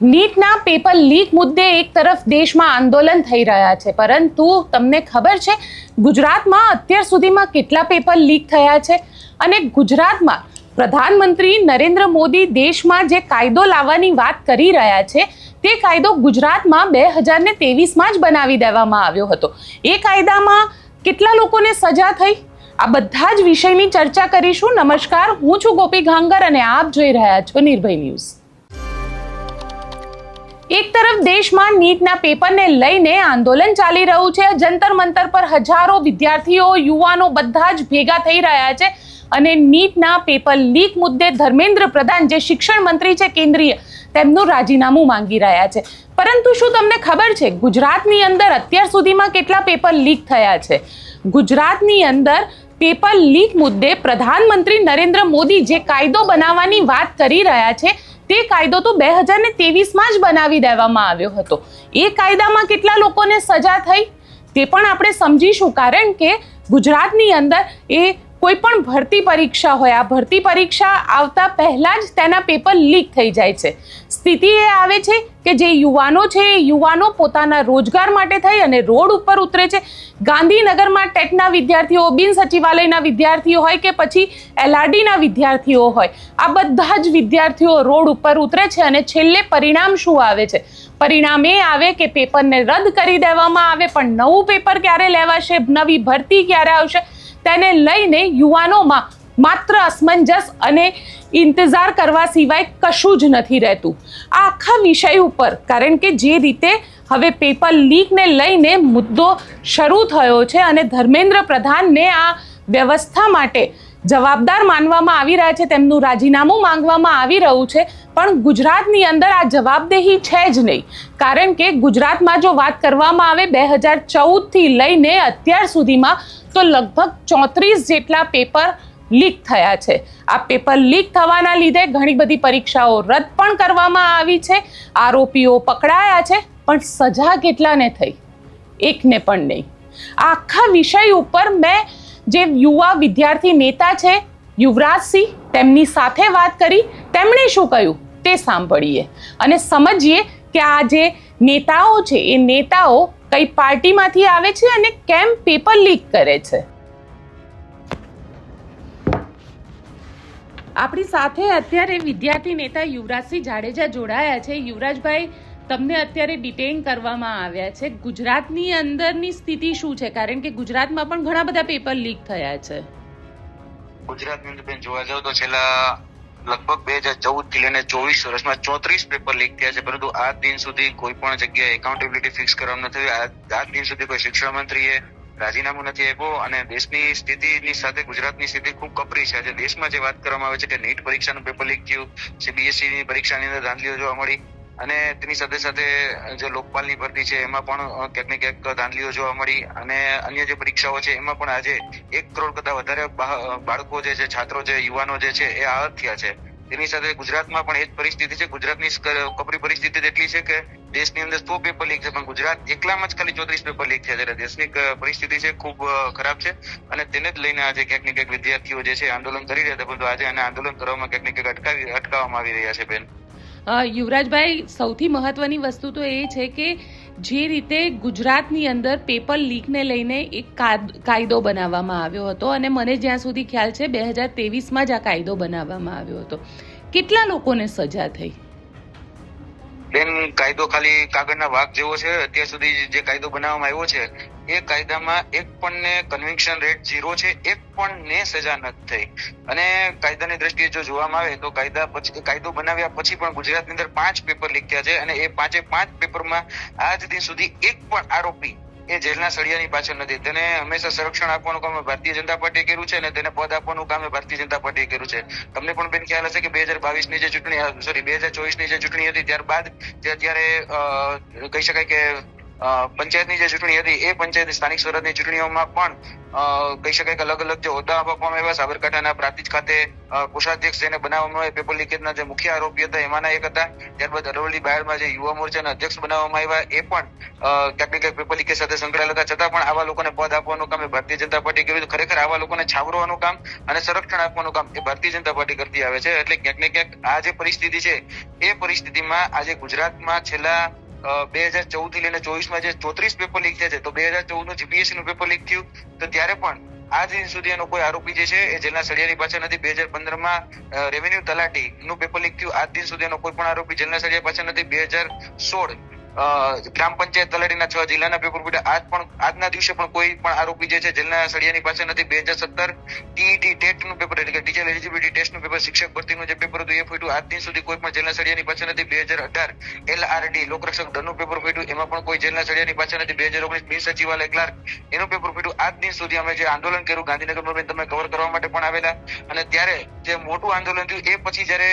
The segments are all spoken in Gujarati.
નીટના પેપર લીક મુદ્દે એક તરફ દેશમાં આંદોલન થઈ રહ્યા છે, પરંતુ તમને ખબર છે ગુજરાતમાં અત્યાર સુધીમાં કેટલા પેપર લીક થયા છે? અને ગુજરાતમાં પ્રધાનમંત્રી નરેન્દ્ર મોદી દેશમાં જે કાયદો લાવવાની વાત કરી રહ્યા છે તે કાયદો ગુજરાતમાં 2023માં જ બનાવી દેવામાં આવ્યો હતો. એ કાયદામાં કેટલા લોકોને સજા થઈ? આ બધા જ વિષયની ચર્ચા કરીશું. નમસ્કાર, હું છું ગોપી ઘાંગર અને આપ જોઈ રહ્યા છો નિર્ભય ન્યૂઝ. એક તરફ દેશમાં નીટના પેપરને લઈને આંદોલન ચાલી રહ્યું છે. જંતર મંતર પર હજારો વિદ્યાર્થીઓ, યુવાનો બધા જ ભેગા થઈ રહ્યા છે અને નીટના પેપર લીક મુદ્દે ધર્મેન્દ્ર પ્રધાન, જે શિક્ષણ મંત્રી છે કેન્દ્રીય, તેમનું રાજીનામું માંગી રહ્યા છે. પરંતુ શું તમને ખબર છે ગુજરાતની અંદર અત્યાર સુધીમાં કેટલા પેપર લીક થયા છે? ગુજરાતની અંદર પેપર લીક મુદ્દે પ્રધાનમંત્રી નરેન્દ્ર મોદી જે કાયદો બનાવવાની વાત કરી રહ્યા છે તે કાયદો તો 2023માં જ બનાવી દેવામાં આવ્યો હતો. એ કાયદામાં કેટલા લોકોને સજા થઈ તે પણ આપણે સમજીશું, કારણ કે ગુજરાતની અંદર એ કોઈ પણ ભરતી પરીક્ષા હોય, આ ભરતી પરીક્ષા આવતા પહેલા જ તેના પેપર લીક થઈ જાય છે. સ્થિતિ એ આવે છે કે જે યુવાનો છે એ યુવાનો પોતાના રોજગાર માટે થઈ અને રોડ ઉપર ઉતરે છે. ગાંધીનગરમાં ટેટના વિદ્યાર્થીઓ, બિન સચિવાલયના વિદ્યાર્થીઓ હોય કે પછી LRDના વિદ્યાર્થીઓ હોય, આ બધા જ વિદ્યાર્થીઓ રોડ ઉપર ઉતરે છે અને છેલ્લે પરિણામ શું આવે છે? પરિણામ એ આવે કે પેપરને રદ કરી દેવામાં આવે, પણ નવું પેપર ક્યારે લેવાશે, નવી ભરતી ક્યારે આવશે, તેને લઈને યુવાનોમાં માત્ર અસમંજસ અને ઇંતજાર કરવા સિવાય કશું જ નથી રહેતું. આ આખા વિષય ઉપર, કારણ કે જે રીતે હવે પેપર લીકને લઈને મુદ્દો શરૂ થયો છે અને ધર્મેન્દ્ર પ્રધાનને આ વ્યવસ્થા માટે જવાબદાર માનવામાં આવી રહ્યા છે, તેમનું રાજીનામું માંગવામાં આવી રહ્યું છે, પણ ગુજરાતની અંદર આ જવાબદેહી છે જ નહીં. કારણ કે ગુજરાતમાં જો વાત કરવામાં આવે 2014થી લઈને અત્યાર સુધીમાં તો લગભગ 34 જેટલા પેપર લીક થયા છે. આ પેપર લીક થવાના લીધે ઘણી બધી પરીક્ષાઓ રદ પણ કરવામાં આવી છે, આરોપીઓ પકડાયા છે, પણ સજા કેટલાને થઈ? એકને પણ નહીં. આ આખા વિષય ઉપર મેં જે યુવા વિદ્યાર્થી નેતા છે યુવરાજસિંહ, તેમની સાથે વાત કરી. તેમણે શું કહ્યું તે સાંભળીએ અને સમજીએ કે આ જે નેતાઓ છે એ નેતાઓ કઈ પાર્ટીમાંથી આવે છે અને કેમ પેપર લીક કરે છે. આપણી સાથે અત્યારે વિદ્યાર્થી નેતા યુવરાજસિંહ જાડેજા જોડાયા છે. યુવરાજભાઈ, તમને અત્યારે ડિટેઇન કરવામાં આવ્યા છે. ગુજરાતની અંદરની સ્થિતિ શું છે? કારણ કે ગુજરાતમાં પણ ઘણા બધા પેપર લીક થયા છે. ગુજરાતની અંદર બેન જોવા જાવ તો છેલ્લા લગભગ 2014 થી લઈને 24 વર્ષમાં 34 પેપર લીક થયા છે, પરંતુ આજ દિન સુધી કોઈ પણ જગ્યાએ એકાઉન્ટેબિલિટી ફિક્સ કરવામાં નથી આવી. આજ દિન સુધી કોઈ શિક્ષણ મંત્રીએ રાજીનામું નથી આપ્યું અને દેશની સ્થિતિની સાથે ગુજરાતની સ્થિતિ ખૂબ કપરી છે. આજે દેશમાં જે વાત કરવામાં આવે છે કે નીટ પરીક્ષાનું પેપર લીક થયું, CBSE ની પરીક્ષાની અંદર ધાંધલીઓ જોવા મળી અને તેની સાથે સાથે જે લોકપાલની ભરતી છે એમાં પણ ક્યાંક ને ક્યાંક ધાંધલીઓ જોવા મળી અને અન્ય જે પરીક્ષાઓ છે એમાં પણ આજે 1 કરોડ કરતા વધારે બાળકો જે છે, છાત્રો છે, યુવાનો જે છે એ આહત થયા છે. તેની સાથે ગુજરાતમાં પણ એ જ પરિસ્થિતિ છે. ગુજરાતની કપરી પરિસ્થિતિ એટલી છે કે દેશની અંદર 100 પેપર લીક છે, પણ ગુજરાત એકલામાં જ ખાલી 34 પેપર લીક છે. ત્યારે દેશની પરિસ્થિતિ છે ખૂબ ખરાબ છે અને તેને જ લઈને આજે ક્યાંક ને ક્યાંક વિદ્યાર્થીઓ જે છે આંદોલન કરી રહ્યા હતા, પરંતુ આજે આને આંદોલન કરવામાં ક્યાંક ને ક્યાંક અટકાવવામાં આવી રહ્યા છે. બેન યુવરાજભાઈ, સૌથી મહત્વની વસ્તુ તો એ છે કે જે રીતે ગુજરાતની અંદર પેપર લીકને લઈને એક કાયદો બનાવવામાં આવ્યો હતો અને મને જ્યાં સુધી ખ્યાલ છે 2023માં જ આ કાયદો બનાવવામાં આવ્યો હતો. કેટલા લોકોને સજા થઈ? બેન, કાયદો ખાલી કાગળના વાઘ જેવો છે. અત્યાર સુધી જે કાયદો બનાવવામાં આવ્યો છે એ કાયદામાં એક પણ ને કન્વિક્શન રેટ 0 છે, એક પણ ને સજા નથી થઈ. અને કાયદાની દ્રષ્ટિએ જો જોવામાં આવે તો કાયદો બનાવ્યા પછી પણ ગુજરાતની અંદર 5 પેપર લીક થયા છે અને એ 5 પેપરમાં આજ દિન સુધી એક પણ આરોપી એ જેલના સળિયાની પાછળ નથી. તેને હંમેશા સંરક્ષણ આપવાનું કામ ભારતીય જનતા પાર્ટીએ કર્યું છે અને તેને પદ આપવાનું કામ ભારતીય જનતા પાર્ટીએ કર્યું છે. તમને પણ બેન ખ્યાલ હશે કે 2022ની જે ચૂંટણી, 2024ની જે ચૂંટણી હતી ત્યારબાદ ત્યારે કહી શકાય કે પંચાયતની જે ચૂંટણી હતી એ પંચાયતની સ્થાનિક સ્વરાજની ચૂંટણીઓમાં પણ કહી શકાય કે અલગ અલગ જે હોદ્દા આપવામાં આવ્યા. સાબરકાંઠાના પ્રાંતિજ ખાતે કોષાધ્યક્ષ જેને બનાવવામાં આવે પેપર લીકેજના જે મુખ્ય આરોપી હતા એમાંના એક હતા. ત્યારબાદ અરવલ્લી બાયડમાં જે યુવા મોરચાના અધ્યક્ષ બનાવવામાં આવ્યા એ પણ ક્યાંક ને ક્યાંક પેપર લીકેજ સાથે સંકળાયેલા હતા. છતાં પણ આવા લોકોને પદ આપવાનું કામ એ ભારતીય જનતા પાર્ટી કર્યું. ખરેખર આવા લોકોને છાવરવાનું કામ અને સંરક્ષણ આપવાનું કામ એ ભારતીય જનતા પાર્ટી કરતી આવે છે. એટલે ક્યાંક ને ક્યાંક આ જે પરિસ્થિતિ છે એ પરિસ્થિતિમાં આજે ગુજરાતમાં છેલ્લા 2014 થી લઈને 24માં જે 34 પેપર લીક થયા છે, તો 2014 નું જીપીએસસી નું પેપર લીક થયું તો ત્યારે પણ આજ દિન સુધી એનો કોઈ આરોપી જે છે એ જેલના સળિયાની પાછળ નથી. 2015માં રેવન્યુ તલાટી નું પેપર લીક થયું, આજ દિન સુધી એનો કોઈ પણ આરોપી જેલના સળિયા પાછળ નથી. 2016 ગ્રામ પંચાયત તલાટીના 6 જિલ્લાના પેપર ફૂટ્યા, આજના દિવસે પણ કોઈ પણ આરોપી જે છે જેલના સળિયાની પાછળ નથી. 2017 ટીઈટી ટેટ નું પેપર એટલે કે ટીચર એલિજિબિલિટી ટેસ્ટ નું પેપર, શિક્ષક ભરતીનું જે પેપર હતું એ ફૂટ્યું, આજ દિન સુધી કોઈ પણ જેલના સળિયાની પાછળ નથી. 2018 LRD લોકરક્ષક દળનું પેપર ફૂટ્યું, એમાં પણ કોઈ જેલના સળિયાની પાછળ નથી. 2019 બિન સચિવાલય ક્લાર્ક એનું પેપર ફૂટ્યું. આજ દિન સુધી અમે જે આંદોલન કર્યું ગાંધીનગરમાં તમે કવર કરવા માટે પણ આવેલા, અને ત્યારે જે મોટું આંદોલન થયું એ પછી જયારે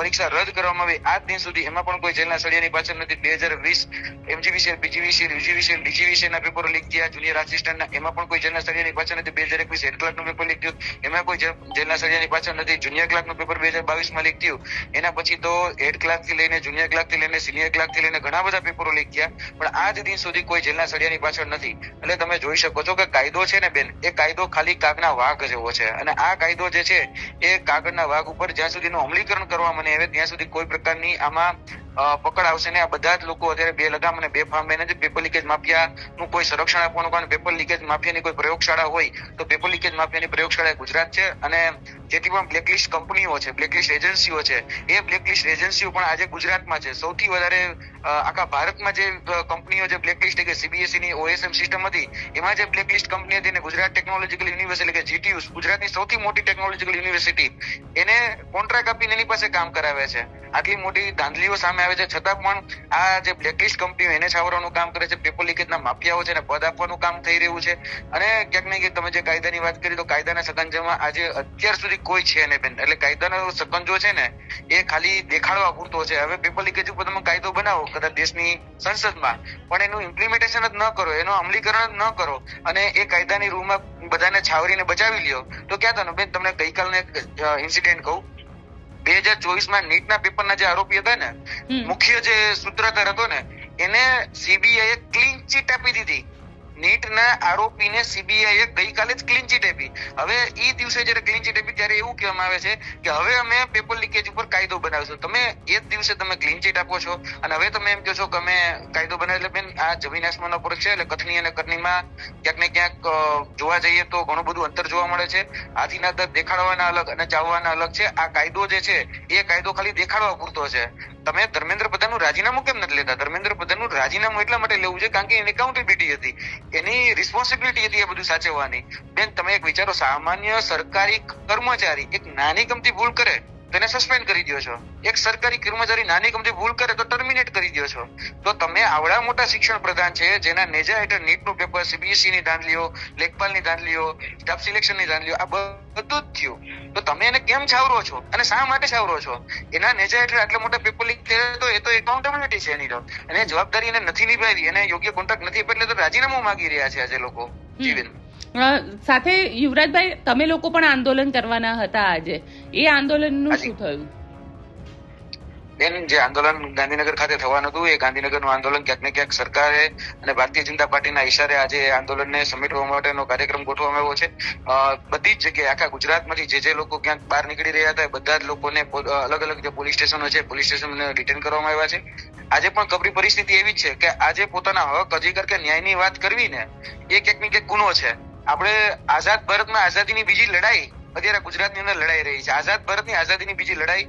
પરીક્ષા રદ કરવામાં આવી આજ દિન સુધી એમાં પણ કોઈ જેલના સળિયાની પાછળ નથી. 2020 MGVCL, PGVCL, UGVCL, DGVCL ના પેપરો લીક થયા, જુનિયર આસિસ્ટન્ટના એમાં પણ કોઈ જેલના સળિયાની પાછળ નથી. 2021 હેડ ક્લાર્કનું પેપર લીક થયું, એમાં કોઈ જેલના સળિયાની પાછળ નથી. જુનિયર ક્લાર્કનું પેપર 2022માં લીક થયું, એના પછી તો હેડ ક્લાર્ક થી લઈને જુનિયર ક્લાર્ક થી લઈને સિનિયર ક્લાર્ક થી લઈને ઘણા બધા પેપરો લીક થયા, પણ આજ દિન સુધી કોઈ જેલના સળિયાની પાછળ નથી. એટલે તમે જોઈ શકો છો કે કાયદો છે ને બેન, એ કાયદો ખાલી કાગના વાઘ જેવો છે, અને આ કાયદો જે છે એ કાગળના વાઘ ઉપર જ્યાં સુધીનું અમલીકરણ કરવામાં નહીં આવે ત્યાં સુધી કોઈ પ્રકારની આમાં પકડ આવશે ને. આ બધા જ લોકો અત્યારે બે લગામ અને બે ફામ બેને પેપર લીકેજ માફિયા નું કોઈ સંરક્ષણ આપવાનું કારણ પેપર લીકેજ માફિયાની કોઈ પ્રયોગશાળા હોય તો પેપર લીકેજ માફિયાની પ્રયોગશાળા ગુજરાત છે. અને જેટલી પણ બ્લેકલિસ્ટ કંપનીઓ છે, બ્લેકલિસ્ટ એજન્સીઓ છે, એ બ્લેકલિસ્ટ એજન્સીઓ પણ આજે ગુજરાતમાં છે. સૌથી વધારે આખા ભારતમાં જે કંપનીઓ જે બ્લેકલિસ્ટ કે CBSE ની OSM સિસ્ટમ હતી એમાં જે બ્લેકલિસ્ટ કંપની હતી ને ગુજરાત ટેકનોલોજીકલ યુનિવર્સિટી કે GTU ગુજરાતની સૌથી મોટી ટેકનોલોજીકલ યુનિવર્સિટી એને કોન્ટ્રાક્ટ આપીને એની પાસે કામ કરાવે છે. આટલી મોટી ધાંધલીઓ સામે આવે છે છતાં પણ આ જે બ્લેકલિસ્ટ કંપનીઓ એને છાવરવાનું કામ કરે છે. પેપર લીકેજના માફિયાઓ છે ને પદ આપવાનું કામ થઈ રહ્યું છે. અને ક્યાંક ને ક્યાંક તમે જે કાયદાની વાત કરી તો કાયદાના સકંજામાં આજે અત્યાર સુધી કોઈ છે ને બેન. એટલે કાયદાનો સકંજો છે ને એ ખાલી દેખાડવા પૂરતો છે. હવે પેપર લીકેજ ઉપર તમે કાયદો બનાવો કદાચ દેશની સંસદમાં, પણ એનું ઇમ્પ્લિમેન્ટેશન જ ન કરો, એનું અમલીકરણ જ ન કરો અને એ કાયદાની રૂમમાં બધાને છાવરીને બચાવી લ્યો તો ક્યાં થવાનું બેન. તમને ગઈકાલનો એક ઇન્સિડન્ટ કહું, 2024માં નીટના પેપરના જે આરોપી હતા ને, મુખ્ય જે સૂત્રધાર હતો ને, એને CBI ક્લીન ચીટ આપી દીધી. નીટના આરોપીને CBI ગઈકાલે જ ક્લીન ચીટ આપી. હવે એ દિવસે જયારે ક્લીન ચીટ આપી ત્યારે એવું કહેવામાં આવે છે કે હવે અમે પેપર લીકેજ ઉપર કાયદો બનાવીશું. તમે એ જ દિવસે તમે ક્લીન ચીટ આપો છો અને હવે તમે એમ કહો છો કે અમે કાયદો બનાવી. એટલે બેન આ જમીન આસમાનનો ફરક છે. એટલે કથની અને કથનીમાં ક્યાંક ને ક્યાંક જોવા જઈએ તો ઘણું બધું અંતર જોવા મળે છે. હાથીના દાંત દેખાડવાના અલગ અને ચાવવાના અલગ છે. આ કાયદો જે છે એ કાયદો ખાલી દેખાડવા પૂરતો છે. તમે ધર્મેન્દ્ર પ્રધાનનું રાજીનામું કેમ નથી લેતા? ધર્મેન્દ્ર પ્રધાનનું રાજીનામું એટલા માટે લેવું છે કારણ કે એની એકાઉન્ટેબિલિટી હતી, એની રિસ્પોન્સિબિલિટી હતી એ બધું સાચવવાની. બેન તમે એક વિચારો, સામાન્ય સરકારી કર્મચારી એક નાની ગમતી ભૂલ કરે તો એને સસ્પેન્ડ કરી દો છો. એક સરકારી કર્મચારી નાની ગમતી ભૂલ કરે તો ટર્મિનેટ કરી દો છો. તો તમે આવડા મોટા શિક્ષણ પ્રધાન છે જેના નેજા હેઠળ નીટનું પેપર, CBSE ની ધાંધલીઓ, લેખપાલની ધાંધલીઓ, સ્ટાફ સિલેક્શનની ધાંધલીઓ, આ બધું જ થયું. તો તમે એને કેમ છાવરો છો અને શા માટે છાવરો છો? એના નેજા હેઠળ આટલા મોટા પેપર લીક થયા તો એ તો એકાઉન્ટેબિલિટી છે એની તો, અને જવાબદારી એને નથી નિભાવી, એને યોગ્ય કોન્ટ્રાક્ટ નથી આપ્યો એટલે તો રાજીનામું માંગી રહ્યા છે આજે લોકો. જીવન સાથે યુવરાજભાઈ, તમે લોકો પણ આંદોલન કરવાના હતા આજે, એ આંદોલનનું શું થયું? બેન જે આંદોલન ગાંધીનગર ખાતે થવાનું હતું એ ગાંધીનગરનું આંદોલન ક્યાંક ને ક્યાંક સરકારે અને ભારતીય જનતા પાર્ટીના ઈશારે આજે આંદોલનને સમેટવા માટેનો કાર્યક્રમ ગોઠવવામાં આવ્યો છે. બધી જ જગ્યાએ આખા ગુજરાતમાંથી જે લોકો ક્યાંક બહાર નીકળી રહ્યા હતા બધા જ લોકોને અલગ અલગ જે પોલીસ સ્ટેશનો છે પોલીસ સ્ટેશનને ડિટેન કરવામાં આવ્યા છે. આજે પણ કપરી પરિસ્થિતિ એવી છે કે આજે પોતાના હક અધિકાર કે ન્યાયની વાત કરવી ને એ ક્યાંક ને ક્યાંક ગુનો છે. આપણે આઝાદ ભારતમાં આઝાદીની બીજી લડાઈ અત્યારે ગુજરાતની અંદર લડાઈ રહી છે. આઝાદ ભારતની આઝાદીની બીજી લડાઈ,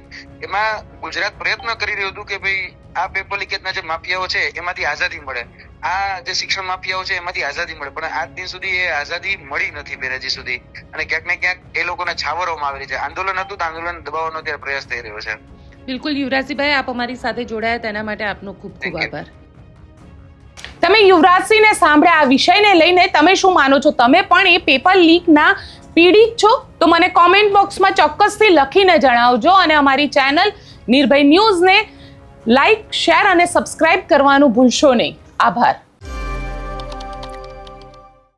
એમાં ગુજરાત પ્રયત્ન કરી રહ્યું હતું કે ભાઈ આ પેપર લીકેજના જે માફિયાઓ છે એમાંથી આઝાદી મળે, આ જે શિક્ષણ માફિયાઓ છે એમાંથી આઝાદી મળે, પણ આજ દિન સુધી એ આઝાદી મળી નથી બેન હજી સુધી. અને ક્યાંક ને ક્યાંક એ લોકોને છાવરવામાં આવી છે. આંદોલન હતું તો આંદોલન દબાવવાનો અત્યારે પ્રયાસ થઈ રહ્યો છે. બિલકુલ યુવરાજસિંહભાઈ, આપ અમારી સાથે જોડાયા તેના માટે આપનો ખૂબ ખૂબ આભાર. તમે યુવરાજસિંહને સાંભળ્યા, આ વિષયને લઈને તમે શું માનો છો? તમે પણ એ પેપર લીકના પીડિત છો? તો મને કોમેન્ટ બોક્સમાં ચોક્કસથી લખીને જણાવજો અને અમારી ચેનલ નિર્ભય ન્યૂઝને લાઈક, શેર અને સબસ્ક્રાઇબ કરવાનું ભૂલશો નહીં. આભાર.